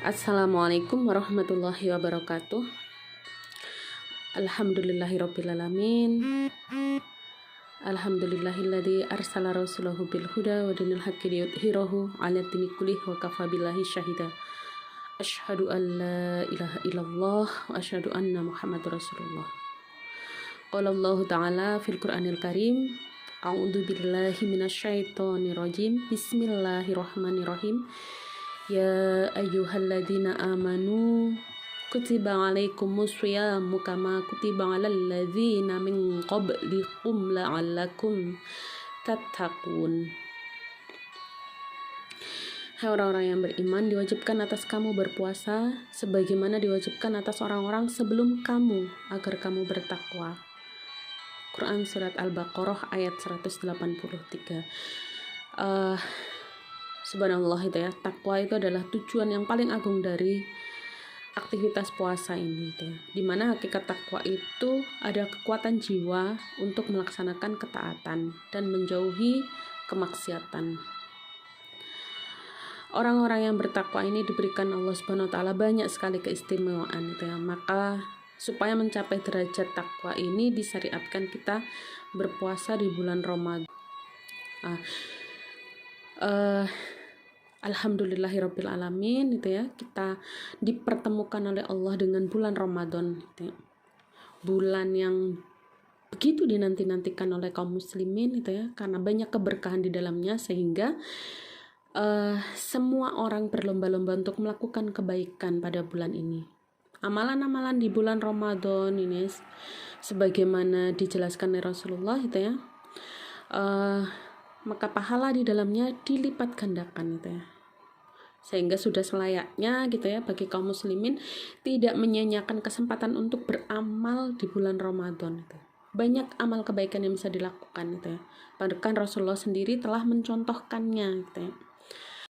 Assalamualaikum warahmatullahi wabarakatuh. Alhamdulillahirrabbilalamin. Alhamdulillahilladzi arsala rasulahu bil huda wa dinil haqqi liyudhhirahu 'ala dini kullih wa kafa billahi syahida. Asyhadu an la ilaha illallah wa asyhadu anna Muhammadar Rasulullah. Qala Allah Ta'ala fil Qur'anil Karim, a'udzu billahi minasyaitonir rajim. Bismillahirrahmanirrahim. Ya ayyuhalladzina amanu kutiba alaikumus syiyamu kama kutiba alal ladzina min qablikum la'allakum tattaqun. Hai orang-orang yang beriman, diwajibkan atas kamu berpuasa sebagaimana diwajibkan atas orang-orang sebelum kamu agar kamu bertakwa. Quran Surat Al-Baqarah ayat 183. Subhanallah itu ya, takwa itu adalah tujuan yang paling agung dari aktivitas puasa ini gitu ya. Dimana hakikat takwa itu ada kekuatan jiwa untuk melaksanakan ketaatan dan menjauhi kemaksiatan. Orang-orang yang bertakwa ini diberikan Allah Subhanahu wa taala banyak sekali keistimewaan gitu ya. Maka supaya mencapai derajat takwa ini disyariatkan kita berpuasa di bulan Ramadan. Alhamdulillahirrabbilalamin gitu ya, kita dipertemukan oleh Allah dengan bulan Ramadan gitu ya. Bulan yang begitu dinanti-nantikan oleh kaum muslimin gitu ya, karena banyak keberkahan di dalamnya sehingga semua orang berlomba-lomba untuk melakukan kebaikan pada bulan ini. Amalan-amalan di bulan Ramadan ini sebagaimana dijelaskan oleh Rasulullah gitu ya, maka pahala di dalamnya dilipat gandakan gitu ya. Sehingga sudah selayaknya gitu ya bagi kaum muslimin tidak menyia-nyiakan kesempatan untuk beramal di bulan Ramadan gitu. Banyak amal kebaikan yang bisa dilakukan gitu ya. Bahkan Rasulullah sendiri telah mencontohkannya gitu ya.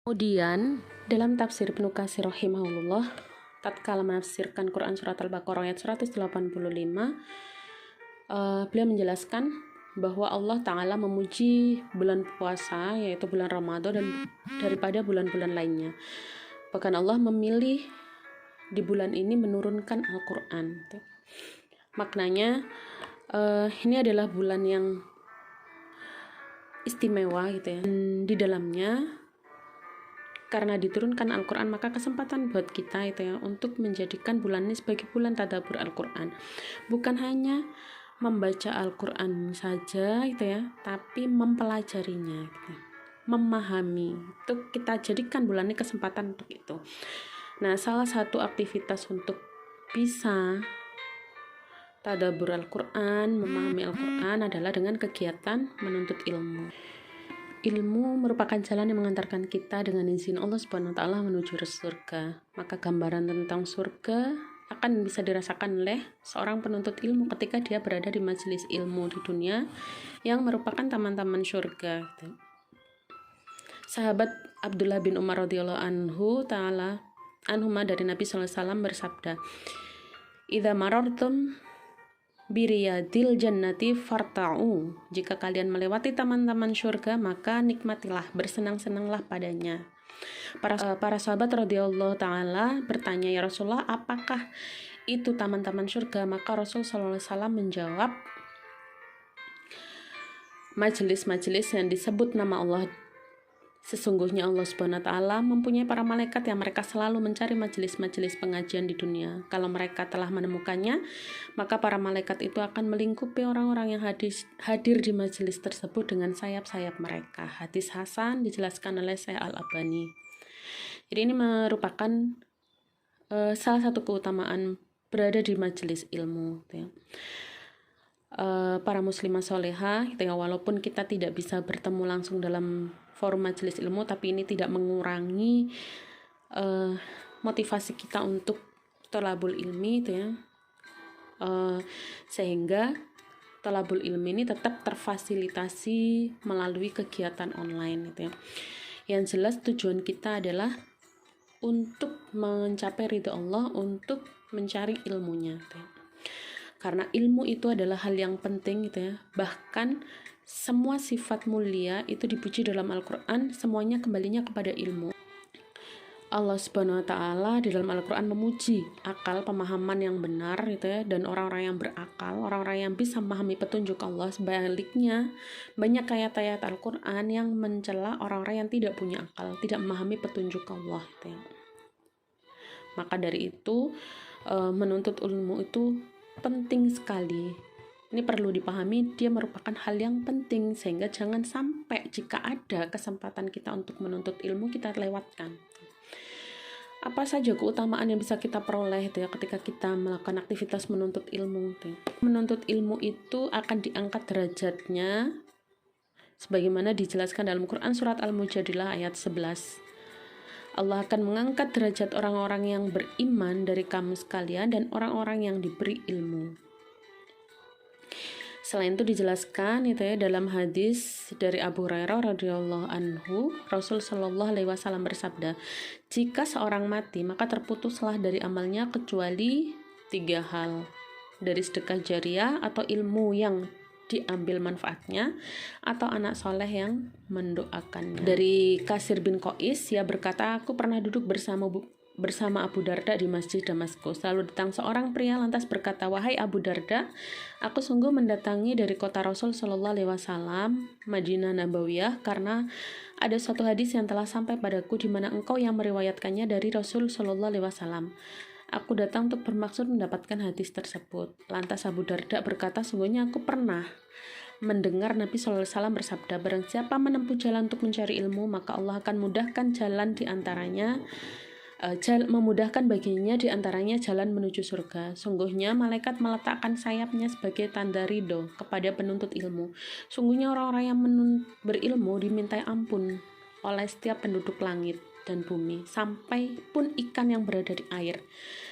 Kemudian dalam tafsir Ibnu Katsir rahimahullah tatkala menafsirkan Quran Surat Al-Baqarah ayat 185, beliau menjelaskan bahwa Allah Ta'ala memuji bulan puasa yaitu bulan Ramadan dan daripada bulan-bulan lainnya. Bahkan Allah memilih di bulan ini menurunkan Al-Quran. Maknanya ini adalah bulan yang istimewa gitu ya. Dan di dalamnya karena diturunkan Al-Quran maka kesempatan buat kita itu ya untuk menjadikan bulan ini sebagai bulan tadabbur Al-Quran. Bukan hanya membaca Al-Quran saja gitu ya, tapi mempelajarinya gitu. Memahami itu kita jadikan bulan ini kesempatan untuk itu. Nah, salah satu aktivitas untuk bisa tadabbur Al-Quran, memahami Al-Quran adalah dengan kegiatan menuntut ilmu. Ilmu merupakan jalan yang mengantarkan kita dengan izin Allah Subhanahu wa taala menuju surga. Maka gambaran tentang surga akan bisa dirasakan oleh seorang penuntut ilmu ketika dia berada di majelis ilmu di dunia yang merupakan taman-taman surga. Sahabat Abdullah bin Umar radhiyallahu anhu dari Nabi SAW bersabda, "Idza marartum biriyadil jannati farta'u." Jika kalian melewati taman-taman surga, maka nikmatilah, bersenang-senanglah padanya. Para sahabat radhiyallahu ta'ala bertanya, "Ya Rasulullah, apakah itu taman-taman surga?" Maka Rasul SAW menjawab, majelis-majelis yang disebut nama Allah. Sesungguhnya Allah Subhanahu wa taala mempunyai para malaikat yang mereka selalu mencari majelis-majelis pengajian di dunia. Kalau mereka telah menemukannya, maka para malaikat itu akan melingkupi orang-orang yang hadir di majelis tersebut dengan sayap-sayap mereka. Hadis Hasan dijelaskan oleh Syekh Al-Albani. Jadi ini merupakan salah satu keutamaan berada di majelis ilmu gitu ya. Para muslimah solehah gitu ya, walaupun kita tidak bisa bertemu langsung dalam forum majelis ilmu, tapi ini tidak mengurangi motivasi kita untuk thalabul ilmi gitu ya. Sehingga thalabul ilmi ini tetap terfasilitasi melalui kegiatan online gitu ya. Yang jelas tujuan kita adalah untuk mencapai ridha Allah, untuk mencari ilmunya gitu ya. Karena ilmu itu adalah hal yang penting gitu ya. Bahkan semua sifat mulia itu dipuji dalam Al-Quran, semuanya kembalinya kepada ilmu. Allah Subhanahu wa taala di dalam Al-Qur'an memuji akal, pemahaman yang benar gitu ya, dan orang-orang yang berakal, orang-orang yang bisa memahami petunjuk Allah. Sebaliknya, banyak ayat-ayat Al-Qur'an yang mencela orang-orang yang tidak punya akal, tidak memahami petunjuk Allah gitu ya. Maka dari itu, menuntut ilmu itu penting sekali. Ini perlu dipahami, dia merupakan hal yang penting, sehingga jangan sampai jika ada kesempatan kita untuk menuntut ilmu kita lewatkan. Apa saja keutamaan yang bisa kita peroleh ya, ketika kita melakukan aktivitas menuntut ilmu ya. Menuntut ilmu itu akan diangkat derajatnya sebagaimana dijelaskan dalam Quran surat Al-Mujadilah ayat 11. Allah akan mengangkat derajat orang-orang yang beriman dari kamu sekalian dan orang-orang yang diberi ilmu. Selain itu dijelaskan itu ya dalam hadis dari Abu Hurairah radhiyallahu anhu, Rasul Shallallahu alaihi wasallam bersabda, jika seorang mati maka terputuslah dari amalnya kecuali 3 hal, dari sedekah jariah atau ilmu yang diambil manfaatnya atau anak soleh yang mendoakannya. Dari Kasir bin Qais, ia berkata, aku pernah duduk bersama Abu Darda di Masjid Damaskus. Lalu datang seorang pria lantas berkata, wahai Abu Darda, aku sungguh mendatangi dari kota Rasul Shallallahu alaihi wasallam, Madinah Nabawiyah, karena ada suatu hadis yang telah sampai padaku di mana engkau yang meriwayatkannya dari Rasul Shallallahu alaihi wasallam. Aku datang untuk bermaksud mendapatkan hadis tersebut. Lantas Abu Darda berkata, sungguhnya aku pernah mendengar Nabi SAW bersabda, barang siapa menempuh jalan untuk mencari ilmu, maka Allah akan mudahkan jalan di antaranya, memudahkan baginya di antaranya jalan menuju surga. Sungguhnya malaikat meletakkan sayapnya sebagai tanda ridho kepada penuntut ilmu. Sungguhnya orang-orang yang berilmu dimintai ampun oleh setiap penduduk langit dan bumi, sampai pun ikan yang berada di air.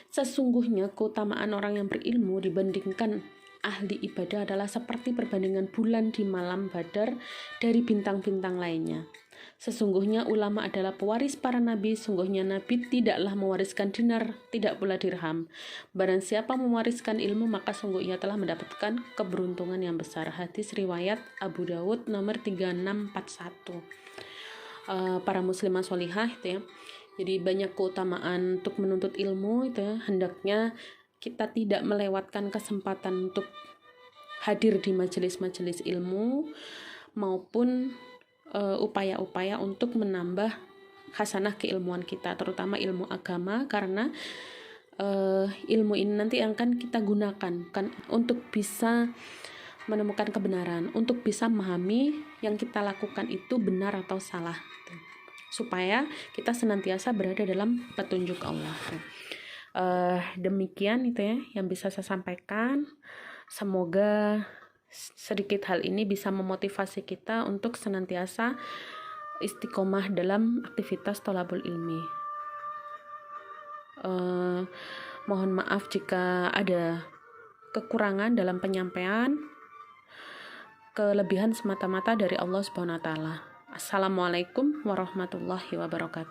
Sesungguhnya keutamaan orang yang berilmu dibandingkan ahli ibadah adalah seperti perbandingan bulan di malam Badar dari bintang-bintang lainnya. Sesungguhnya ulama adalah pewaris para nabi. Sungguhnya nabi tidaklah mewariskan dinar, tidak pula dirham. Barang siapa mewariskan ilmu, maka sungguh ia telah mendapatkan keberuntungan yang besar. Hadis riwayat Abu Dawud nomor 3641. Para muslimah sholihah itu ya. Jadi banyak keutamaan untuk menuntut ilmu itu ya. Hendaknya kita tidak melewatkan kesempatan untuk hadir di majelis-majelis ilmu maupun upaya-upaya untuk menambah khasanah keilmuan kita, terutama ilmu agama, karena ilmu ini nanti akan kita gunakan kan untuk bisa menemukan kebenaran, untuk bisa memahami yang kita lakukan itu benar atau salah, supaya kita senantiasa berada dalam petunjuk Allah. Demikian itu ya yang bisa saya sampaikan. Semoga sedikit hal ini bisa memotivasi kita untuk senantiasa istiqomah dalam aktivitas thalabul ilmi. Mohon maaf jika ada kekurangan dalam penyampaian. Kelebihan semata-mata dari Allah Subhanahu wa taala. Assalamualaikum warahmatullahi wabarakatuh.